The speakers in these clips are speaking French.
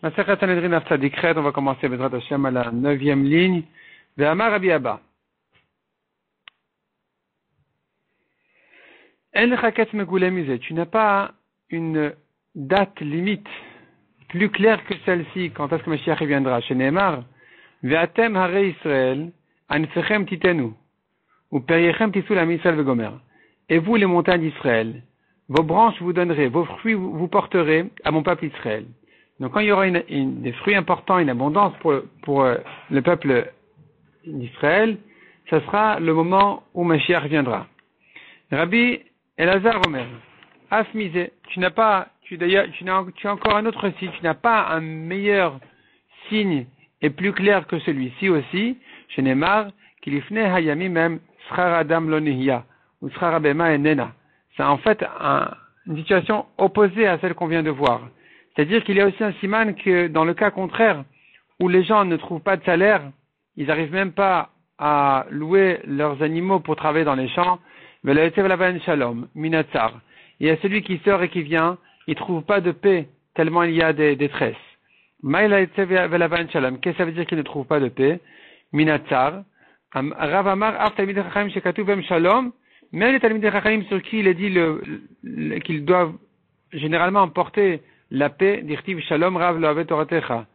Masechet Sanhedrin Haftzah Dikret, on va commencer Bezrat Hashem à la 9e ligne. Ve'amar Rabbi Abba. En lechaket megulemize. Tu n'as pas une date limite plus claire que celle-ci quand est-ce que Mashiach reviendra. Chez Neymar, Ve'atem hare Israël, anfechem titenu, ou periechem tisul am Israël vegomer. Et vous, les montagnes d'Israël, vos branches vous donnerez, vos fruits vous porterez à mon peuple Israël. Donc quand il y aura des fruits importants, une abondance pour le peuple d'Israël, ce sera le moment où Mashiach viendra. Rabbi Elazar Omer, Asmise, tu as encore un autre signe, tu n'as pas un meilleur signe et plus clair que celui-ci aussi, chez Neymar, Kilifne Hayami même, Schar Adam lo nihya, ou Schar Abema enena. C'est en fait une situation opposée à celle qu'on vient de voir. C'est-à-dire qu'il y a aussi un siman que dans le cas contraire, où les gens ne trouvent pas de salaire, ils n'arrivent même pas à louer leurs animaux pour travailler dans les champs, shalom, minatzar. Il y a celui qui sort et qui vient, il ne trouve pas de paix, tellement il y a des détresses. Shalom, qu'est-ce que ça veut dire qu'il ne trouve pas de paix? Minatzar. Rav Amar, af talmidei chachamim shekatuv bem shalom, même les talmidei chachamim sur qui il est dit qu'ils doivent généralement porter la paix, dirtiv shalom rav lo avet toratecha.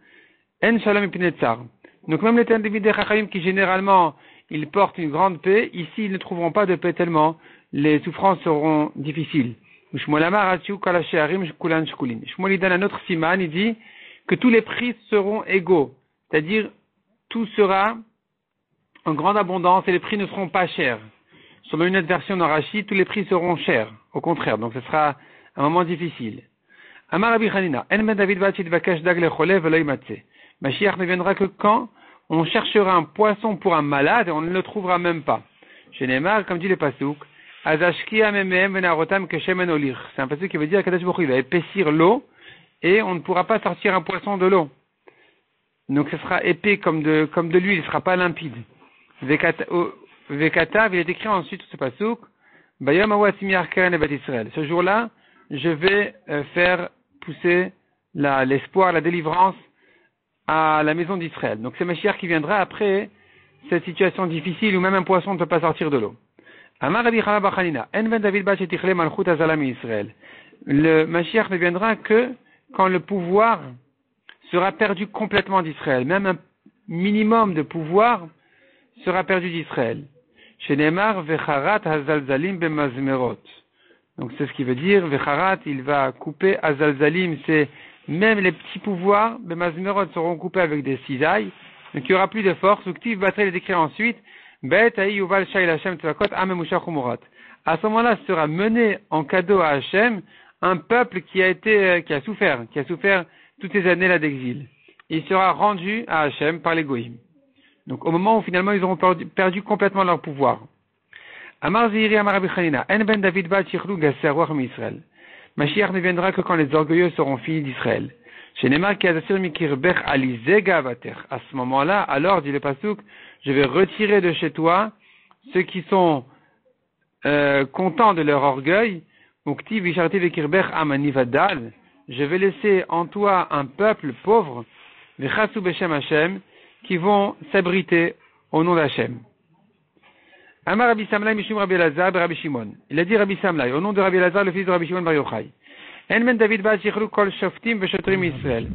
En shalom ipnetzar. Donc même les talmidei chachamim qui généralement ils portent une grande paix, ici ils ne trouveront pas de paix tellement les souffrances seront difficiles. Shmuel Amar atziu kol hashe'arim kulan shkulin. Shmuel il donne un autre siman, il dit que tous les prix seront égaux, c'est-à-dire tout sera en grande abondance et les prix ne seront pas chers. Selon une autre version d'Arashi, tous les prix seront chers, au contraire, donc ce sera un moment difficile. Amar Rabbi Chanina, en ben David bat yitvakesh dag lechole velo yimatze. Mashiach ne viendra que quand on cherchera un poisson pour un malade et on ne le trouvera même pas. Chez Neymar, comme dit le pasuk, azashkia memem venarotam keshemen olir. C'est un pasuk qui veut dire qu'Akadosh Baruch Hu va épaissir l'eau et on ne pourra pas sortir un poisson de l'eau. Donc ce sera épais comme de l'huile, il ne sera pas limpide. Vekatav, il est écrit ensuite ce pasuk, Bayom awasim yarkeren et bat Israël. Ce jour-là, je vais faire pousser l'espoir, la délivrance à la maison d'Israël. Donc c'est Mashiach qui viendra après cette situation difficile où même un poisson ne peut pas sortir de l'eau. Amar Rabbi Chana bar Chanina, en ben David bat shetichle malchut azala mi Israël. Le Mashiach ne viendra que quand le pouvoir sera perdu complètement d'Israël. Même un minimum de pouvoir sera perdu d'Israël. Chez Neymar, vecharat hazalzalim bemazmerot. Donc c'est ce qui veut dire, vecharat, il va couper hazalzalim, c'est même les petits pouvoirs, bemazmerot seront coupés avec des cisailles, donc il n'y aura plus de force. Uktiv Batrel est écrit ensuite, bet aï yuval shai Hashem tzvakot amemusha chumurat. À ce moment-là, sera mené en cadeau à Hashem un peuple qui a souffert toutes ces années-là d'exil. Il sera rendu à Hashem par les goïms. Donc au moment où finalement ils auront perdu complètement leur pouvoir. Amar Zihiri Amar Rabbi Chanina, en ben David bat shichlu gaser ruach mi Israël. Mashiach ne viendra que quand les orgueilleux seront finis d'Israël. Chez Neymar qui a assuré mikirbech alizega avater. À ce moment-là, alors dit le pasuk, je vais retirer de chez toi ceux qui sont contents de leur orgueil. Ukti visharti vekirbech amanivadal. Je vais laisser en toi un peuple pauvre, vechasu beshem Hashem, qui vont s'abriter au nom d'Hachem. Amar Rabbi Samlai Mishum Rabbi Elazar Rabbi Shimon. Il a dit Rabbi Samlai, au nom de Rabbi Elazar, le fils de Rabbi Shimon Bar Yochai. En ben David ba shichlu kol shoftim veshotrim Israël.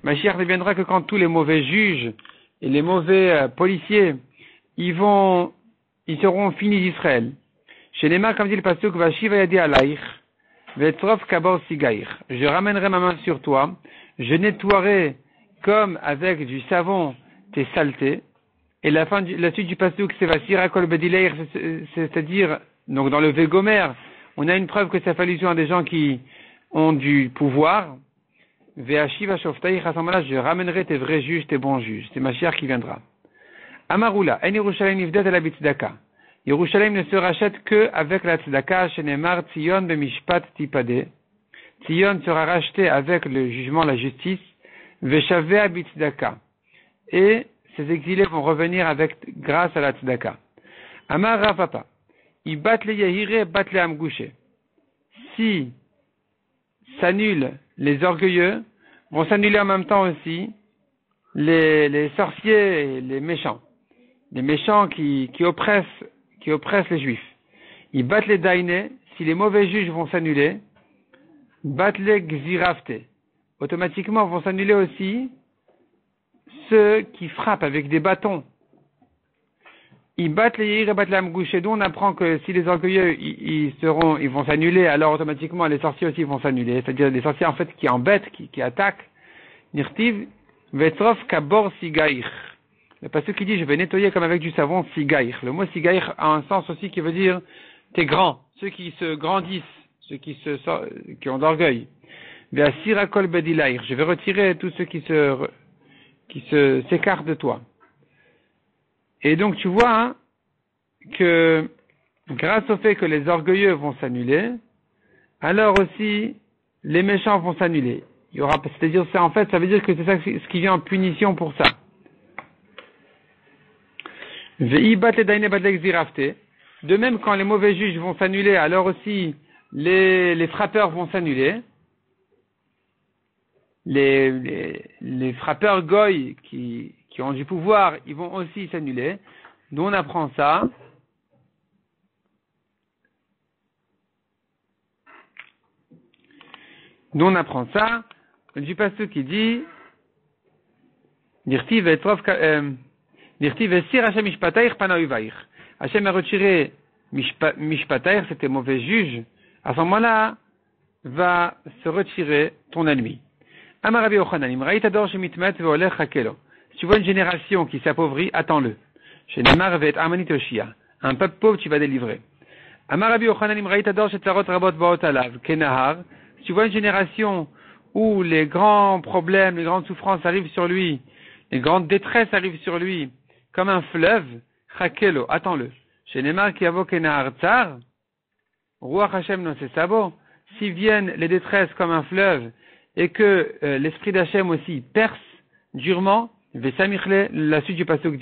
Mashiach ne viendra que quand tous les mauvais juges et les mauvais policiers, ils seront finis d'Israël. Chez Neymar, comme dit le pasuk, Vashiva yadi alaych, vetrof kabor sigaïr. Je ramènerai ma main sur toi, je nettoierai comme avec du savon tes saletés. Et la suite du pasuk, c'est Vasira kol bedileir, c'est-à-dire, donc dans le Végomer, on a une preuve que ça fait allusion à des gens qui ont du pouvoir. Ve'ashiva shoftaïch, à ce moment-là, je ramènerai tes vrais juges, tes bons juges. C'est Mashiach qui viendra. Amarula, en Yerushalayim nifdet ala bitzdaka. Yerushalayim ne se rachète que avec la tzedaka, shenemar tzion bemishpat tipade. Tzion sera racheté avec le jugement, la justice. Veshavea bitzdaka. Et ces exilés vont revenir grâce à la tzedaka. Amar Rafapa. I bat le yahire, bat le amgouché. Si s'annulent les orgueilleux, vont s'annuler en même temps aussi les sorciers et les méchants. Les méchants qui oppressent les juifs. Ils battent les daïnés, si les mauvais juges vont s'annuler, battent les gzirafte. Automatiquement vont s'annuler aussi ceux qui frappent avec des bâtons. Ils battent les yéhir et battent les amgouches. Et d'où on apprend que si les orgueilleux ils vont s'annuler, alors automatiquement les sorciers aussi vont s'annuler. C'est-à-dire les sorciers en fait qui embêtent, qui attaquent. Nirtiv vetrof kabor sigaïr. Le passage qui dit je vais nettoyer comme avec du savon sigaïr. Le mot sigaïr a un sens aussi qui veut dire t'es grand, ceux qui se grandissent, ceux qui ont d'orgueil. Ve'asira kol bedilaïr. Je vais retirer tous ceux qui s'écartent de toi. Et donc tu vois hein, que grâce au fait que les orgueilleux vont s'annuler, alors aussi les méchants vont s'annuler. Il y aura, c'est-à-dire ça en fait, ça veut dire que c'est ça ce qui vient en punition pour ça. De même quand les mauvais juges vont s'annuler, alors aussi les frappeurs vont s'annuler. Les frappeurs goy qui ont du pouvoir, ils vont aussi s'annuler. D'où on apprend ça. Du passage qui dit Dirtiv esir Hashem mishpatair panaoivair. Hashem a retiré mishpatair, c'était mauvais juge. À ce moment-là, va se retirer ton ennemi. Amar Rabbi Yochanan, im ra'ita dor shemitmet ve'olech hakelo. Si tu vois une génération qui s'appauvrit, attends-le. Chez Nemar ve'et amanit oshia. Un peuple pauvre, tu vas délivrer. Amar Rabbi Yochanan, im ra'ita dor shetzarot rabot ba'ot alav kenahar. Si tu vois une génération où les grands problèmes, les grandes souffrances arrivent sur lui, les grandes détresses arrivent sur lui, comme un fleuve, hakelo, attends-le. Chez Nemar ki avo kenahar tsar, ruach Hashem no se sabo. Si viennent les détresses comme un fleuve, et que l'esprit d'Hachem aussi perce durement, Vesamichle, la suite du pasuk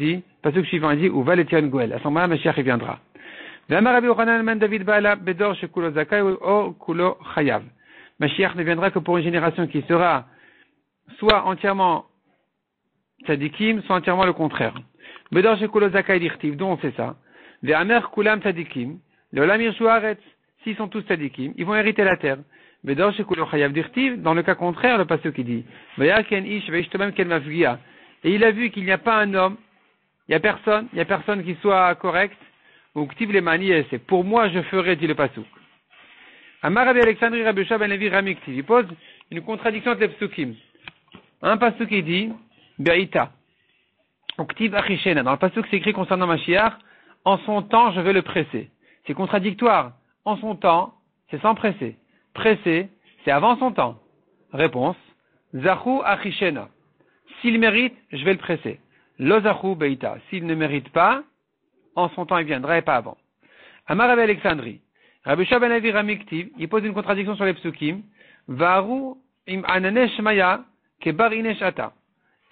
suivant dit, ou va le tiran goel. À ce moment-là, Mashiach y viendra. Ve'amar Rabbi Yochanan man David ba'ala bedor shekulo zakai ou kulo chayav. Mashiach ne viendra que pour une génération qui sera soit entièrement tzadikim, soit entièrement le contraire. Bedor shekulo zakai dirtiv, dont on sait ça. Ve'amer kulam tzadikim, leolam yirshu haaretz. S'ils sont tous tzadikim, ils vont hériter la terre. Bedor shekulo chayav dirtiv, dans le cas contraire, le passage qui dit, Ve'ya ken ish ve'ishtomem ken mafgia. Et il a vu qu'il n'y a pas un homme, il y a personne qui soit correct, ou ktiv les manies, c'est pour moi je ferai, dit le pasuk. Amar Rabbi Alexandri Rabbi Shua ben Levi Rami Ktiv, il pose une contradiction entre les psukim. Un pasuk qui dit, Be'ita, ou ktiv achishena. Dans le pasuk c'est écrit concernant Mashiach, en son temps je vais le presser. C'est contradictoire. En son temps, c'est sans presser. Presser, c'est avant son temps. Réponse, Zachu achishena. S'il mérite, je vais le presser. Lozachu beita. S'il ne mérite pas, en son temps il viendra et pas avant. Amar Rabbi Alexandri. Rabbi Shua ben Levi Rami Ktiv, il pose une contradiction sur les psukim. Varu im ananesh maya kebar inesh ata.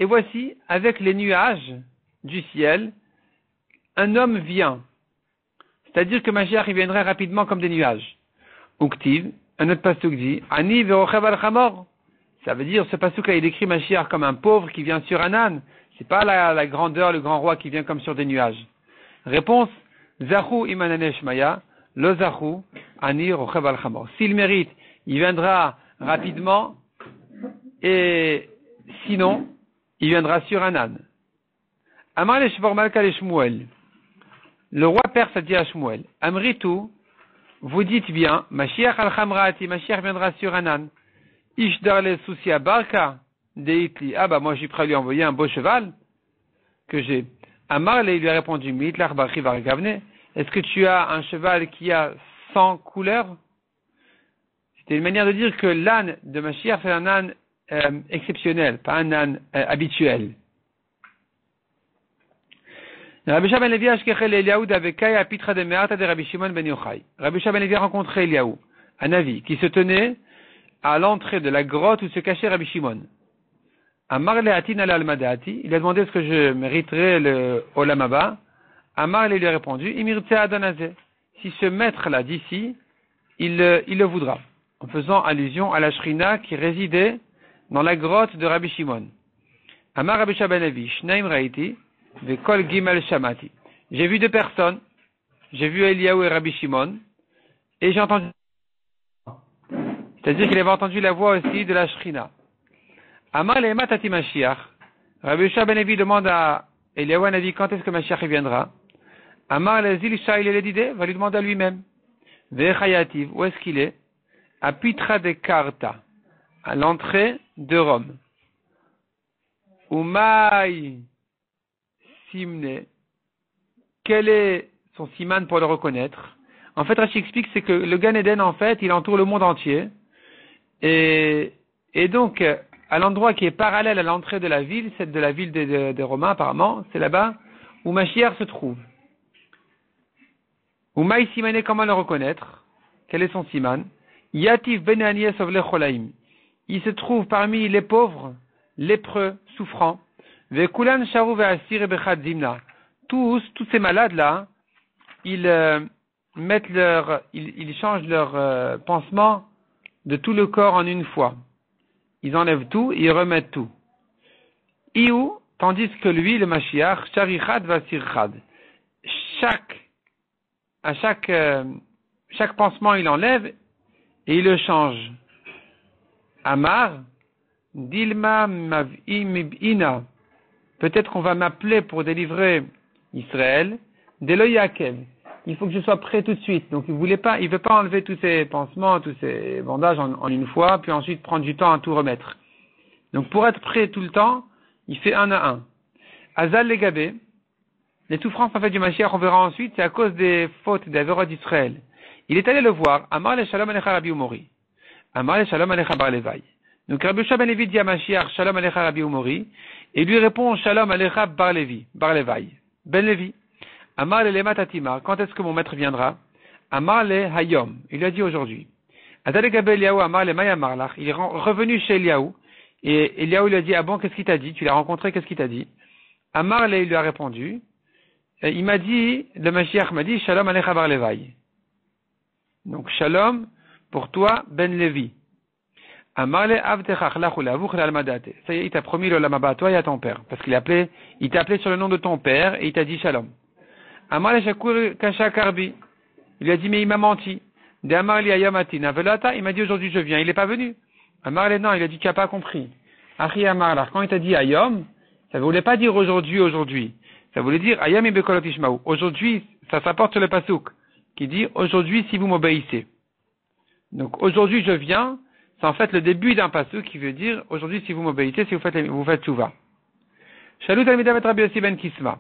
Et voici, avec les nuages du ciel, un homme vient. C'est-à-dire que Mashiach il viendrait rapidement comme des nuages. Uktiv, un autre pasuk dit, Ani ve'ochev al chamor. Ça veut dire, ce pasuk là, il décrit Mashiach comme un pauvre qui vient sur un âne. C'est pas la grandeur, le grand roi qui vient comme sur des nuages. Réponse, Zachu imananesh maya, lo zachu, ani rochev al chamor. S'il mérite, il viendra rapidement, et sinon, il viendra sur un âne. Amar le shvor malka le Shmuel. Le roi perse a dit à Shmuel, Amritu, vous dites bien, Mashiach al chamraati, Mashiach viendra sur un âne. Ishdar le soucia barka, deitli, ah bah moi j'ai prêt à lui envoyer un beau cheval, que j'ai. Amar lui a répondu, Mitlar barchi vargavne, est-ce que tu as un cheval qui a 100 couleurs? C'était une manière de dire que l'âne de Mashiach c'est un âne exceptionnel, pas un âne habituel. Rabbi Shua ben Levi ashkechel Eliaou d'Avekai à Pitra de Me'ata de Rabbi Shimon ben Yochai. Rabbi Shua ben Levi a rencontré Eliaou, un avis, qui se tenait à l'entrée de la grotte où se cachait Rabbi Shimon. Amar le'atin ala al-madati, il a demandé est-ce que je mériterais le Olam Haba. Amar lui a répondu, Imirtse Adonazé. Si ce maître-là d'ici, il le voudra. En faisant allusion à la Shrina qui résidait dans la grotte de Rabbi Shimon. Amar Rabbi Shabanevi, Shnaim Raiti, Vekol Gimel Shamati. J'ai vu deux personnes, j'ai vu Eliaou et Rabbi Shimon, et j'ai entendu, c'est-à-dire qu'il avait entendu la voix aussi de la Shrina. Amar Lehema Tati Mashiach. Rabbi Shabanevi demande à Eliaou Hanavi quand est-ce que Mashiach viendra. Amar Lezil Shail Eledide va lui demander à lui-même. Vechayativ, où est-ce qu'il est? À Pitra de Karta, à l'entrée de Rome. Umay Simne, quel est son siman pour le reconnaître? En fait, Rashi explique, c'est que le Gan Eden, en fait, il entoure le monde entier. Et donc, à l'endroit qui est parallèle à l'entrée de la ville, celle de la ville des Romains, apparemment, c'est là-bas où Mashiach se trouve. Umay Simane, comment le reconnaître? Quel est son siman? Yatif ben Anies Ovle Cholaim. Il se trouve parmi les pauvres, lépreux, souffrants. Vekulan Sharu ve'asir bechad zimna. Tous ces malades-là, ils changent leur pansement de tout le corps en une fois. Ils enlèvent tout et ils remettent tout. Iou, tandis que lui, le Mashiach, Sharichad vasirchad. Chaque pansement, il enlève et il le change. Amar, Dilma Mav'imib'ina. Peut-être qu'on va m'appeler pour délivrer Israël. Deloyakel. Il faut que je sois prêt tout de suite. Donc il veut pas enlever tous ces pansements, tous ces bandages en une fois, puis ensuite prendre du temps à tout remettre. Donc pour être prêt tout le temps, il fait un à un. Azal Legabé. Les souffrances en fait du Mashiach, on verra ensuite, c'est à cause des fautes des avérots d'Israël. Il est allé le voir. Amar le Shalom Alecha Rabbi Umori. Amar le Shalom Alecha Bar Levaï. Donc Rabbi Shabanevi dit à Mashiach Shalom Alecha Rabbi Umori. Et lui répond Shalom Alecha Bar Levaï. Ben Levi. Amar le Lema Tatima. Quand est-ce que mon maître viendra? Amar le Hayom. Il lui a dit aujourd'hui. Adale Gabe Eliaou Amar le Maya Marlach. Il est revenu chez Eliaou. Et Eliaou lui a dit, ah bon, qu'est-ce qu'il t'a dit? Tu l'as rencontré, qu'est-ce qu'il t'a dit? Amar le, il lui a répondu. Il m'a dit, le Mashiach m'a dit, Shalom Alecha Bar Levaï. Donc, Shalom, pour toi, Ben Levi. Amarle Avtechach Lachou Lavouch Lalmadate. Ça y est, il t'a promis le Lamaba à toi et à ton père. Parce il t'a appelé sur le nom de ton père et il t'a dit Shalom. Amarle Shakur Kasha Karbi. Il lui a dit, mais il m'a menti. De Amarli Ayamatina Velata, il m'a dit aujourd'hui je viens. Il n'est pas venu. Amarle, non, il a dit, tu n'as pas compris. Achi Amarla. Quand il t'a dit Ayom, ça ne voulait pas dire aujourd'hui. Ça voulait dire Ayam et Bekolot Ishmaou. Aujourd'hui, ça s'apporte sur le pasouk, qui dit aujourd'hui si vous m'obéissez. Donc aujourd'hui je viens, c'est en fait le début d'un pasouk qui veut dire aujourd'hui si vous m'obéissez, si vous faites tchouva. Shalut al-Midavet Rabbi Yossi ben Kisma.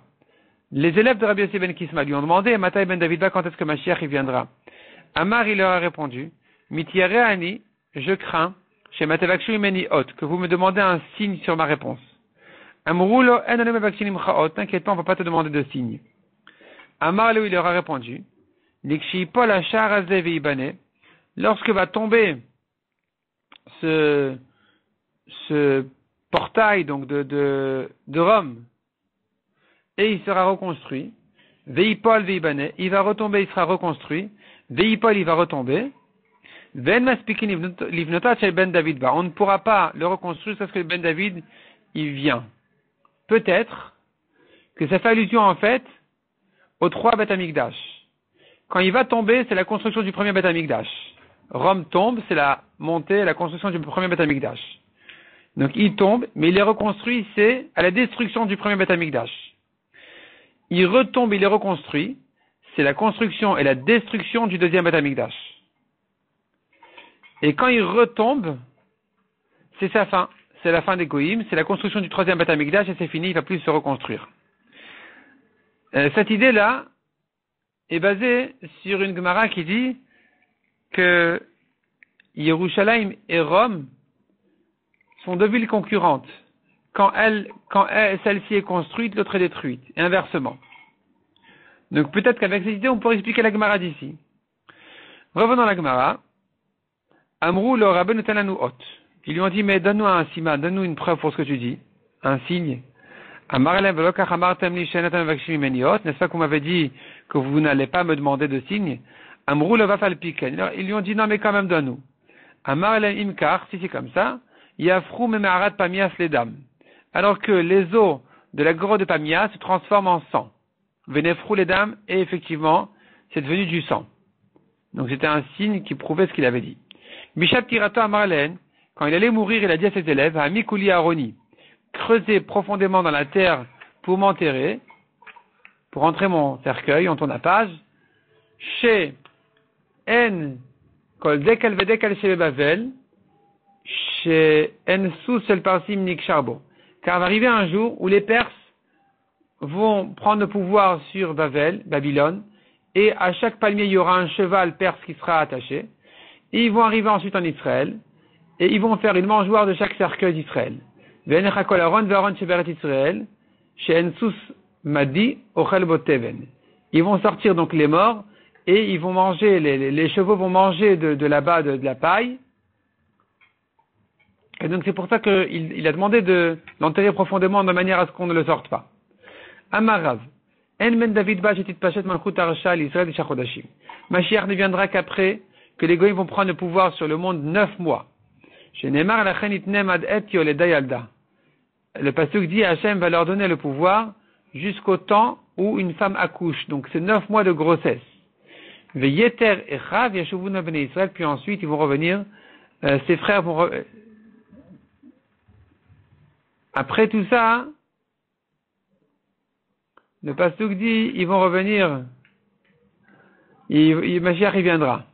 Les élèves de Rabbi Yossi ben Kisma lui ont demandé Matai ben Davidba quand est-ce que Mashiach viendra. Amar il leur a répondu Mitiyareani, je crains chez Matevakshu imeni hot que vous me demandez un signe sur ma réponse. Amroulo enanu mevakshim chaot, t'inquiète pas, on va pas te demander de signe. Amar lui il leur a répondu Likshi pol ashar azeh veibane. Lorsque va tomber ce portail donc de Rome et il sera reconstruit, veipol veibane, il va retomber, il sera reconstruit, veipol il va retomber, ven maspikin livnota chez Ben David ba, on ne pourra pas le reconstruire parce que Ben David il vient. Peut-être que ça fait allusion en fait aux 3 Beth Amikdash. Quand il va tomber, c'est la construction du premier Beth Amikdash. Rome tombe, c'est la montée, la construction du premier Beth Amikdash. Donc il tombe, mais il est reconstruit, c'est à la destruction du premier Beth Amikdash. Il retombe, il est reconstruit, c'est la construction et la destruction du deuxième Beth Amikdash. Et quand il retombe, c'est sa fin. C'est la fin des Goïm, c'est la construction du troisième Beth Amikdash et c'est fini, il ne va plus se reconstruire. Cette idée-là est basée sur une Gemara qui dit que Yerushalayim et Rome sont 2 villes concurrentes. Quand celle-ci est construite, l'autre est détruite, et inversement. Donc peut-être qu'avec cette idée, on pourrait expliquer la Gemara d'ici. Revenons à la Gemara. Amrou le Rabbeinu Tananu Hot. Ils lui ont dit, mais donne-nous un sima, donne-nous une preuve pour ce que tu dis, un signe. N'est-ce pas que vous m'avez dit que vous n'allez pas me demander de signe? Amrou le Vafalpiken. Ils lui ont dit, non, mais quand même donne-nous. Amarlem Imkar, si c'est comme ça, Yafrou Memeharat Pamias Ledam. Alors que les eaux de la grotte de Pamia se transforment en sang. Venefrou Ledam, et effectivement, c'est devenu du sang. Donc c'était un signe qui prouvait ce qu'il avait dit. Bishap Kirato Amarlen, quand il allait mourir, il a dit à ses élèves, Amikuli Aroni, creusez profondément dans la terre pour m'enterrer, pour entrer mon cercueil, on tourne la page. Chez En Kol Dekel Vedekel Shebe Bavel, chez En Sous El Parsim Nik Charbo. Car va arriver un jour où les Perses vont prendre le pouvoir sur Babylone, et à chaque palmier il y aura un cheval perse qui sera attaché, et ils vont arriver ensuite en Israël, et ils vont faire une mangeoire de chaque cercueil d'Israël. Ils vont sortir donc les morts, et ils vont manger, les chevaux vont manger de là-bas de la paille. Et donc c'est pour ça qu'il a demandé de l'enterrer profondément de manière à ce qu'on ne le sorte pas. Amarav. En men David Bachetit Pachet Malchut Arsha l'Israël et Shachodashim. Mashiach ne viendra qu'après que les goyim vont prendre le pouvoir sur le monde 9 mois. Chez Neymar Lachen Itnem Ad Et Yoleda Yalda. Le pasuk dit Hachem va leur donner le pouvoir jusqu'au temps où une femme accouche. Donc c'est 9 mois de grossesse. Veyeter Echav Yeshuvuna Bnei Israël. Puis ensuite ils vont revenir. Ses frères vont Après tout ça, le pasuk dit, ils vont revenir, Mashiach il viendra.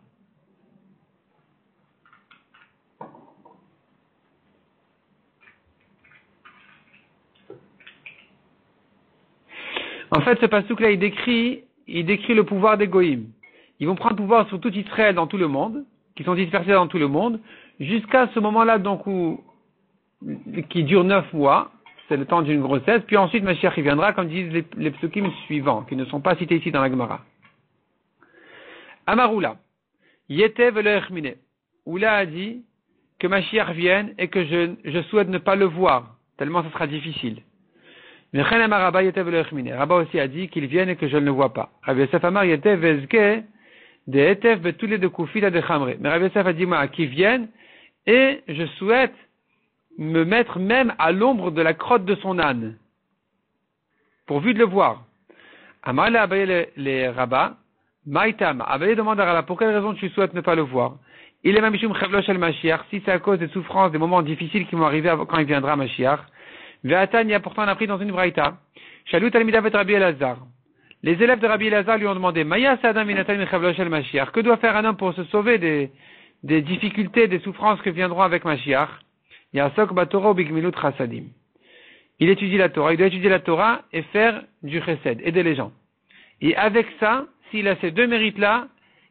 En fait, ce pasuk-là, il décrit le pouvoir des goïms. Ils vont prendre pouvoir sur tout Israël dans tout le monde, qui sont dispersés dans tout le monde, jusqu'à ce moment-là, donc, qui dure 9 mois, c'est le temps d'une grossesse, puis ensuite Mashiach il viendra, comme disent les psukim suivants, qui ne sont pas cités ici dans la Gemara. Amaroula, Yetev Elechmine. Oula a dit que Mashiach vienne et que je souhaite ne pas le voir, tellement ce sera difficile. Mais Rabba Yetev Elechmine. Rabba aussi a dit qu'il vienne et que je ne le vois pas. Rabbi Yosef Amar Yetev Ezke de Yetev Betule de Kufila de Chamre. Mais Rabbi Yosef a dit moi qu'il vienne et je souhaite me mettre même à l'ombre de la crotte de son âne, pourvu de le voir. Amala Abaye les rabbins, Maïtam, Abaye demande à Rabba, pour quelle raison tu souhaites ne pas le voir? Il est Mamishum Chavlosh el Mashiach, si c'est à cause des souffrances, des moments difficiles qui vont arriver quand il viendra Mashiach. Ve'atan, il y a pourtant on a pris dans une braïta, Shalut al-Midavet Rabbi Elazar. Les élèves de Rabbi Elazar lui ont demandé, Maya Sadam Minatan Chavlosh el Mashiach, que doit faire un homme pour se sauver des difficultés, des souffrances que viendront avec Mashiach? Yasok Batorah Bigmilut Chasadim. Il étudie la Torah, il doit étudier la Torah et faire du chesed, aider les gens. Et avec ça, s'il a ces deux mérites-là,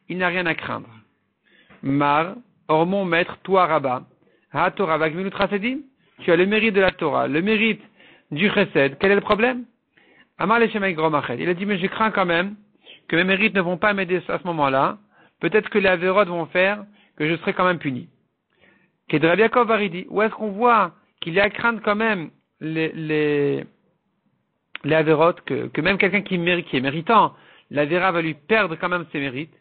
il n'a rien à craindre. Mar, or mon maître, toi Rabba, Ha Torah Bigmilut Chasadim, tu as le mérite de la Torah, le mérite du chesed, quel est le problème? Amar le Shemay Gromachel. Il a dit, mais je crains quand même que mes mérites ne vont pas m'aider à ce moment-là. Peut-être que les avérotes vont faire que je serai quand même puni. Rabbi Yaakov Varidi, où est-ce qu'on voit qu'il y a à craindre quand même les avérotes, que même quelqu'un qui est méritant, l'avéra va lui perdre quand même ses mérites.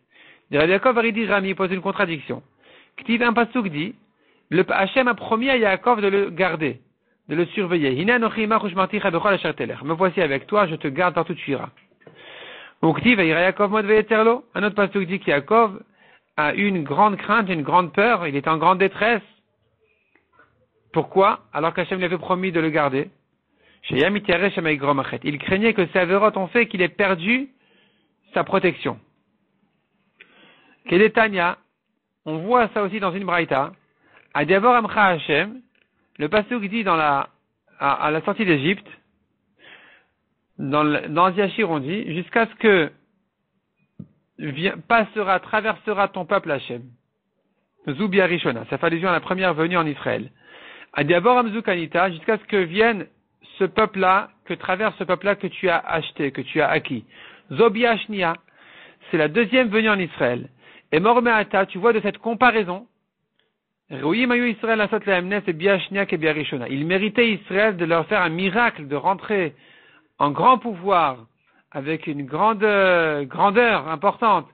Rabbi Yaakov Varidi Rami pose une contradiction. Ktiv un pasuk dit, le Hachem a promis à Yaakov de le garder, de le surveiller. Me voici avec toi, je te garde partout où tu iras. Un autre pasuk dit qu'Yaakov a eu une grande crainte, une grande peur, il est en grande détresse. Pourquoi? Alors qu'Hachem lui avait promis de le garder. Il craignait que ces avérotes ont fait qu'il ait perdu sa protection. Kedetania, on voit ça aussi dans une braïta. Adiavor Amcha Hachem, le pasuk dit à la sortie d'Égypte, dans Yashir on dit, jusqu'à ce que traversera ton peuple Hachem. Zubi Arishona, ça fait allusion à la première venue en Israël. Adiavor Amzukanita, jusqu'à ce que vienne ce peuple-là, que traverse ce peuple-là que tu as acheté, que tu as acquis. Zobi Ashnia, c'est la deuxième venue en Israël. Et Mormeata, tu vois de cette comparaison, il méritait Israël de leur faire un miracle, de rentrer en grand pouvoir, avec une grandeur importante,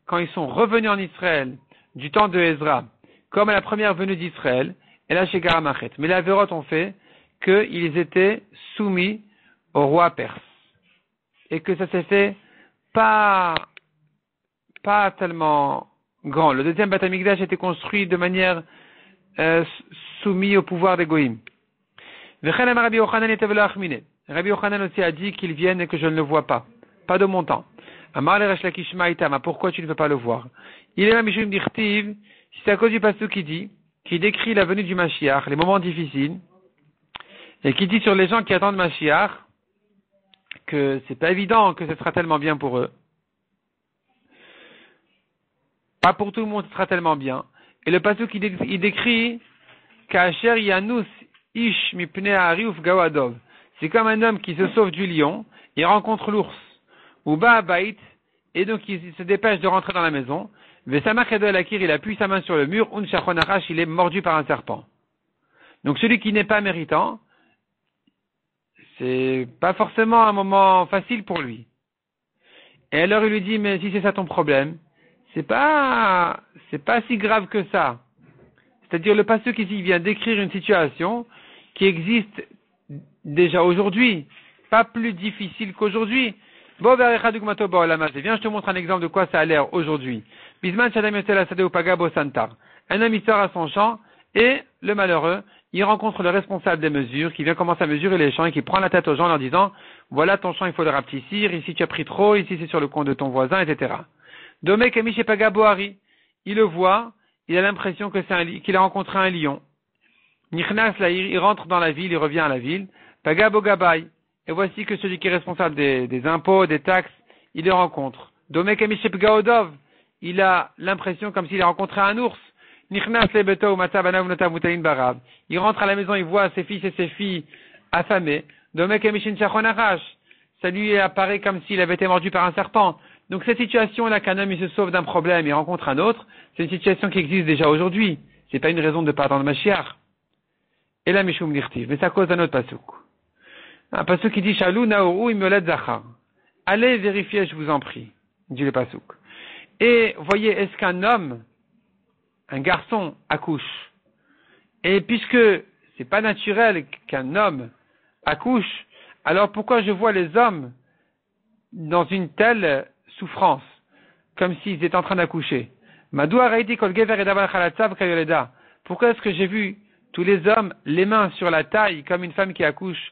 quand ils sont revenus en Israël, du temps de Ezra, comme à la première venue d'Israël, et là chez Garamachet. Mais les Averot ont fait qu'ils étaient soumis au roi perse. Et que ça s'est fait pas tellement grand. Le deuxième Beth Amikdash a été construit de manière soumis au pouvoir des Goïm. Rabbi Yochanan aussi a dit qu'il vienne et que je ne le vois pas. Pas de mon temps. Amar le Resh Lakish Ma'itama, pourquoi tu ne veux pas le voir? Il est là Mishum Dirtiv, c'est à cause du pasuk qui décrit la venue du Mashiach, les moments difficiles, et qui dit sur les gens qui attendent Mashiach, que c'est pas évident que ce sera tellement bien pour eux. Pas pour tout le monde ce sera tellement bien. Et le pasuk il décrit Ka'asher Yanus Ish Mipnei Hariuf Gawadov. C'est comme un homme qui se sauve du lion, il rencontre l'ours. Ou Ba'abait, et donc il se dépêche de rentrer dans la maison. Vesamach Edo Elakir, il appuie sa main sur le mur. Un Shachon Arash, il est mordu par un serpent. Donc celui qui n'est pas méritant, c'est pas forcément un moment facile pour lui. Et alors il lui dit, mais si c'est ça ton problème, c'est pas si grave que ça. C'est-à-dire le pasteur ici il vient décrire une situation qui existe déjà aujourd'hui, pas plus difficile qu'aujourd'hui. Viens, je te montre un exemple de quoi ça a l'air aujourd'hui. Un homme il sort à son champ et le malheureux, il rencontre le responsable des mesures qui vient commencer à mesurer les champs et qui prend la tête aux gens en leur disant voilà ton champ il faut le rapetissir, ici tu as pris trop, ici c'est sur le compte de ton voisin, etc. Domek Emish Pagaboari, il le voit, il a l'impression que qu'il a rencontré un lion. Nichnas Laïr, il rentre dans la ville, il revient à la ville. Pagabo Gabay, et voici que celui qui est responsable des impôts, des taxes, il le rencontre. Domek Emish Gaodov, il a l'impression comme s'il a rencontré un ours. Nichnas Lebeto Matabanav Notamutayin Barab. Il rentre à la maison, il voit ses fils et ses filles affamés. Domek Emishin Chachonarash, ça lui apparaît comme s'il avait été mordu par un serpent. Donc cette situation-là, qu'un homme il se sauve d'un problème et rencontre un autre, c'est une situation qui existe déjà aujourd'hui. C'est pas une raison de pas attendre Mashiach. Et là, Mishum Nirtiv, mais c'est à cause d'un autre pasuk. Un pasuk qui dit Shalou Naoru Imolad Zachar. Allez vérifier, je vous en prie, dit le pasuk. Et voyez, est-ce qu'un homme, un garçon accouche? Et puisque c'est pas naturel qu'un homme accouche, alors pourquoi je vois les hommes dans une telle souffrance, comme s'ils étaient en train d'accoucher? Pourquoi est-ce que j'ai vu tous les hommes les mains sur la taille comme une femme qui accouche,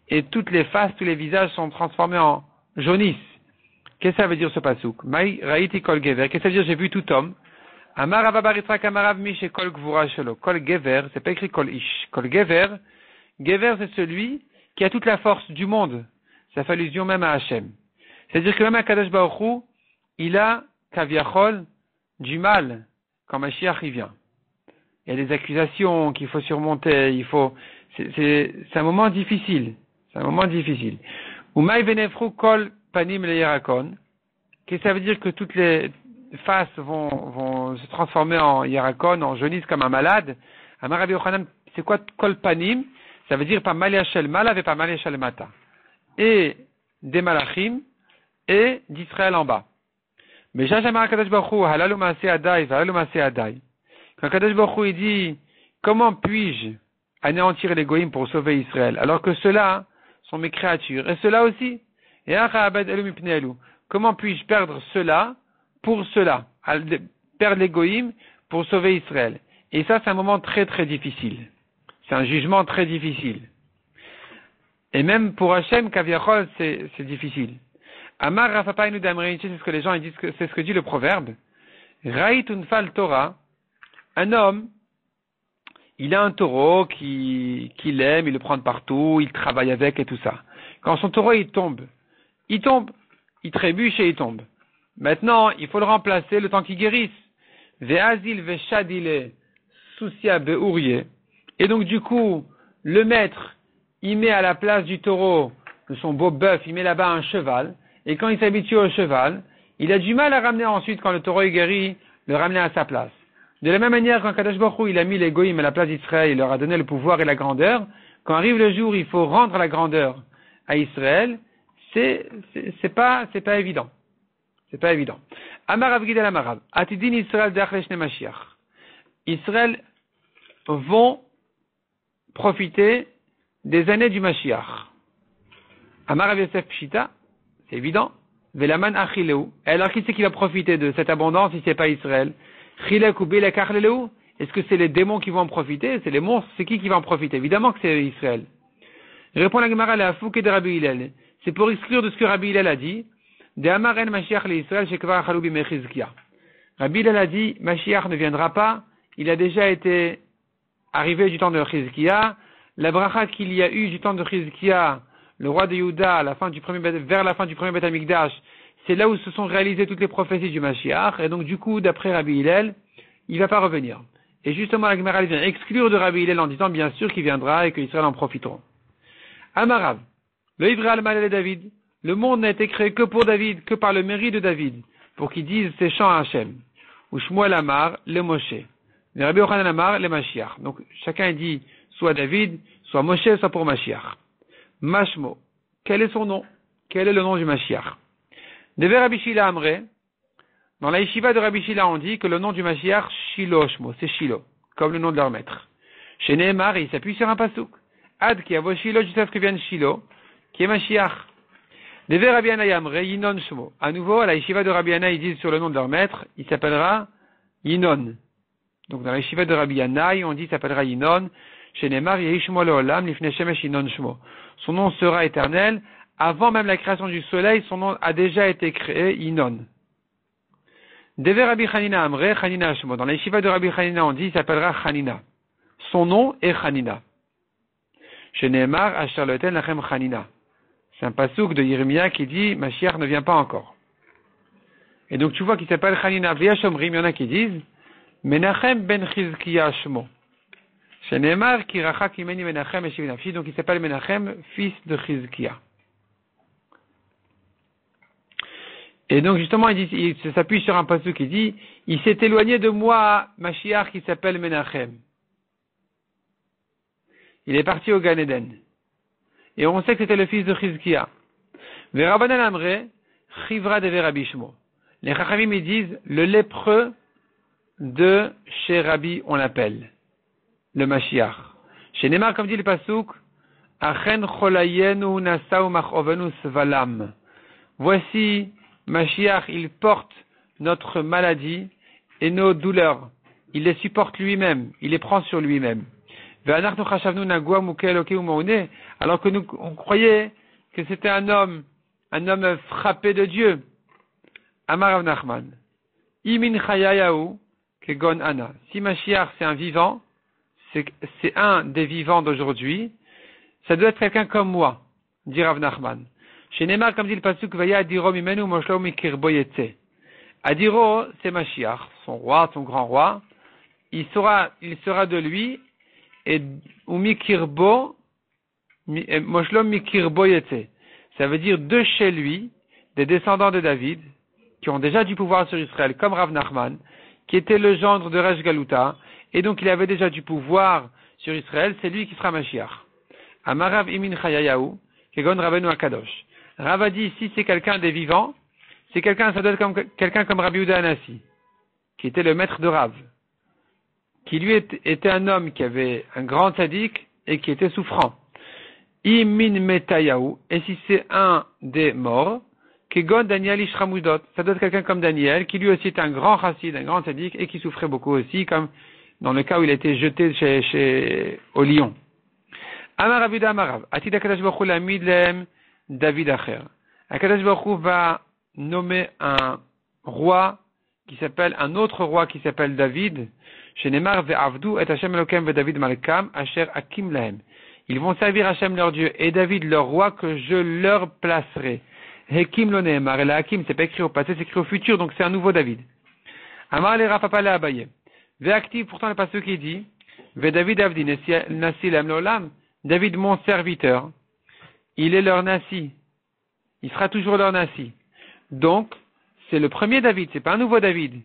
et toutes les faces, tous les visages sont transformés en jaunisse? Qu'est-ce que ça veut dire ce pasuk? Qu'est-ce que ça veut dire j'ai vu tout homme? Amar Ababaritzrak Amarav Mish Kol Gvura Shelo. Kol Gever, c'est pas écrit Kol Ish. Kol Gever, Gever c'est celui qui a toute la force du monde. Ça fait allusion même à Hachem. C'est-à-dire que même à Kadosh Baruch Hu, il a Kaviachol du mal quand Mashiach y vient. Il y a des accusations qu'il faut surmonter, c'est un moment difficile. C'est un moment difficile. Umay Venefru Kol Panim Le Yerakon. Qu'est-ce que ça veut dire que toutes les faces vont se transformer en Yerakon, en jaunisse comme un malade? Amar Rabbi Yochanan, c'est quoi Kol Panim? Ça veut dire pas Maliachel Malav et pas Maliachel Mata. Et des Malachim et d'Israël en bas. Mais Jajamar Kadosh Baruch Hu, Halalu Maaseh Adai, Halalu Maaseh Adai. Quand Kadosh Baruch Hu, il dit, comment puis-je anéantir les Goïms pour sauver Israël, alors que ceux-là sont mes créatures, et ceux-là aussi? Et comment puis-je perdre cela pour cela, perdre les Goïms pour sauver Israël? Et ça, c'est un moment très très difficile. C'est un jugement très difficile. Et même pour Hachem, Kaviachol, c'est difficile. Amar Rafapainu Damrein, c'est ce que les gens ils disent, c'est ce que dit le proverbe. Raït unfal Torah, un homme, il a un taureau qu'il aime, il le prend de partout, il travaille avec et tout ça. Quand son taureau il tombe, il trébuche et il tombe. Maintenant, il faut le remplacer le temps qu'il guérisse. Ve'azil ve'shadile soucia be'ourier. Et donc du coup, le maître, il met à la place du taureau, de son beau bœuf, il met là-bas un cheval. Et quand il s'habitue au cheval, il a du mal à ramener ensuite, quand le taureau est guéri, le ramener à sa place. De la même manière, quand Kadosh Baruch Hu, il a mis les Goïms à la place d'Israël, il leur a donné le pouvoir et la grandeur, quand arrive le jour, il faut rendre la grandeur à Israël, c'est pas évident. C'est pas évident. Amar Avgid al Amarav, Atidin Israël d'Achleshne Mashiach. Israël vont profiter des années du Mashiach. Amar Rav Yosef Pshita, c'est évident. Velaman achileu. Alors qui c'est qui va profiter de cette abondance si c'est pas Israël? Chilek ou bilek achleleu. Est-ce que c'est les démons qui vont en profiter? C'est les monstres? C'est qui va en profiter? Évidemment que c'est Israël. Répond la Gemara la Fouke de Rabbi Hillel. C'est pour exclure de ce que Rabbi Hillel a dit. De Amar en Mashiach le Israël shekvar achalou bimechizkia. Rabbi Hillel a dit, Mashiach ne viendra pas. Il a déjà été arrivé du temps de Chizkia. La bracha qu'il y a eu du temps de Chizkia, le roi de Yehuda, vers la fin du premier Beth Amikdash, c'est là où se sont réalisées toutes les prophéties du Mashiach. Et donc, du coup, d'après Rabbi Hillel, il va pas revenir. Et justement, la Gemara vient exclure de Rabbi Hillel en disant bien sûr qu'il viendra et qu'Israël en profiteront. Amarav, le Ivra al-Malal et David, le monde n'a été créé que pour David, que par le mérite de David, pour qu'il dise ses chants à Hachem. Ou Shmuel Amar, le Moshe. Le Rabbi Yochanan Amar, le Mashiach. Donc, chacun dit soit David, soit Moshe, soit pour Mashiach. Mashmo, quel est son nom? Quel est le nom du Mashiach? Deve Rabbi Shila Amre, dans la yeshiva de Rabbi Shila, on dit que le nom du Mashiach, Shilo Shmo, c'est Shilo, comme le nom de leur maître. Chez Nehemar, il s'appuie sur un pasouk. Ad qui avo Shilo, jusqu'à ce que vienne Shilo, qui est Mashiach. Deve Rabbi Anai Amre, Yinon Shmo. À nouveau, à la yeshiva de Rabbi Anai, ils disent sur le nom de leur maître, il s'appellera Yinon. Donc dans la yeshiva de Rabbi Anai, on dit il s'appellera Yinon. Chez Nehemar, Yehishmo Leolam, Lifnei Shemesh Yinon Shmo. Son nom sera éternel. Avant même la création du soleil, son nom a déjà été créé, Yinon. Deve Rabbi Chanina Amre, Chanina Shmo. Dans la yeshiva de Rabbi Chanina, on dit il s'appellera Chanina. Son nom est Chanina. Chez Nehemar, Asher Loten Lachem Chanina. C'est un pasouk de Yirmiyah qui dit Mashiach ne vient pas encore. Et donc tu vois qu'il s'appelle Chanina. V'yashomrim, il y en a qui disent Menachem ben Chizkiya Shmo. Chez Nehemar, Kiracha Kimeni Menachem et Shivinafshi, donc il s'appelle Menachem, fils de Chizkiya. Et donc justement, il s'appuie sur un pasuk qui dit, il s'est éloigné de moi, Mashiach, qui s'appelle Menachem. Il est parti au Gan Eden. Et on sait que c'était le fils de Chizkiya. Verabanan Amre, Chivra de Rabbi Shmo. Les Chachamim, ils disent, le lépreux de chez Rabbi, on l'appelle. Le Mashiach. Chez Nehemar, comme dit le pasuk, Achen cholayenu nasau machovenu svalam. Voici, Mashiach, il porte notre maladie et nos douleurs. Il les supporte lui-même. Il les prend sur lui-même. Alors que nous, on croyait que c'était un homme frappé de Dieu. Amar Rav Nachman. Imin chayayahu kegon ana. Si Mashiach, c'est un vivant, c'est un des vivants d'aujourd'hui, ça doit être quelqu'un comme moi, dit Rav Nachman. Chez Nehemar, comme dit le pasuk, Vaya Adiro mimenu moshlo mikirbo yetse. Adiro, c'est Mashiach, son roi, son grand roi. Il sera de lui, et ou mikirbo, moshlo mikirbo yetse. Ça veut dire de chez lui, des descendants de David, qui ont déjà du pouvoir sur Israël, comme Rav Nachman, qui était le gendre de Resh Galuta, et donc il avait déjà du pouvoir sur Israël, c'est lui qui sera Mashiach. Amarav imin chayayahu, kegon Rabbeinu Akadosh. Rav a dit, si c'est quelqu'un des vivants, ça doit être quelqu'un comme Rabbi Yehuda Hanassi, qui était le maître de Rav, qui lui était un homme qui avait un grand tzaddik et qui était souffrant. Imin metayahu, et si c'est un des morts, kegon Daniel Ishramudot, ça doit être quelqu'un comme Daniel, qui lui aussi était un grand chassid, un grand tzaddik, et qui souffrait beaucoup aussi, comme dans le cas où il a été jeté au lion. Amar Rabbi Yehuda Amarav, Atid HaKadosh Baruch Hu l'amid lehem David Acher. HaKadosh Baruch Hu va nommer un autre roi qui s'appelle David. Chez Nehemar ve'avdu et Hashem Elokem ve'David Malkam Asher Hakim lahem. Ils vont servir Hashem leur Dieu et David leur roi que je leur placerai. Hakim lo Nehemar. Et la Hakim, c'est pas écrit au passé, c'est écrit au futur, donc c'est un nouveau David. Amar le Rapapa le Abaye. Ve'active, pourtant le passage qui dit, ve'David Avdi Nasi lahem l'olam. David mon serviteur. Il est leur Nassi. Il sera toujours leur Nassi. Donc, c'est le premier David, c'est pas un nouveau David.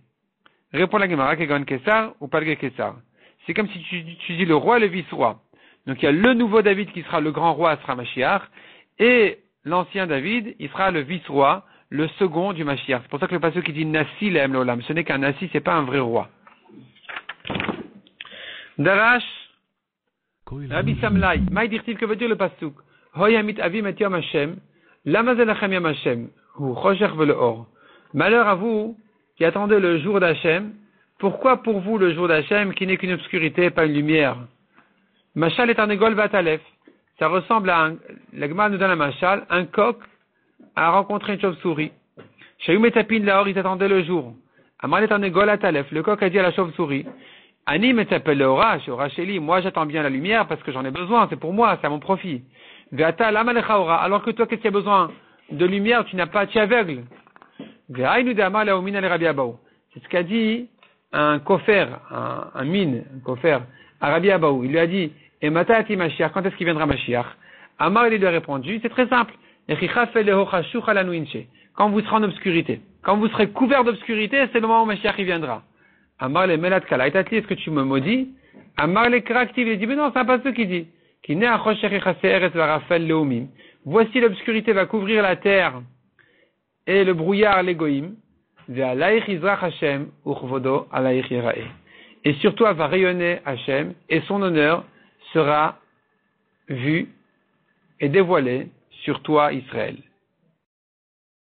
Répond la Gemara, Kegon Kessar ou Palge Kessar. C'est comme si tu dis le roi et le vice-roi. Donc il y a le nouveau David qui sera le grand roi, sera Mashiach, et l'ancien David, il sera le vice-roi, le second du Mashiach. C'est pour ça que le passage qui dit Nassi l'aime l'olam, ce n'est qu'un Nassi, c'est pas un vrai roi. Darash, Rabbi Samlai, Maïdirtiv, que veut dire le pasuk? Hoyamit avim et yom Hashem, lama zelachem yom Hashem, hu choshech vele or. Malheur à vous qui attendez le jour d'Hachem. Pourquoi pour vous le jour d'Hachem qui n'est qu'une obscurité, pas une lumière? Machal est un égol vatalef. Ça ressemble à la Gemara nous donne un machal, un coq a rencontré une chauve-souris. Shayoum et Tapin Lahor, ils attendaient le jour. Amal est un égol atalef. Le coq a dit à la chauve-souris, Ani me t'appelle le orash, oracheli, moi j'attends bien la lumière parce que j'en ai besoin, c'est pour moi, c'est à mon profit. Veata lamalecha ora, alors que toi qu'est-ce qu'il y a besoin de lumière, tu n'as pas, tu es aveugle. Veainu de amal aomina le Rabbi Abaou. C'est ce qu'a dit un kofer, un mine, un kofer, à Rabbi Abaou. Il lui a dit, et matati Mashiach, quand est-ce qu'il viendra Mashiach? Amar, il lui a répondu, c'est très simple. Quand vous serez en obscurité. Quand vous serez couvert d'obscurité, c'est le moment où Mashiach il viendra. Amar le melat kala. Est-ce que tu me maudis? Amar le kraktiv. Il dit, mais non, c'est pas ce qu'il dit. Voici l'obscurité va couvrir la terre et le brouillard l'égoïm. Et sur toi va rayonner Hachem et son honneur sera vu et dévoilé sur toi Israël.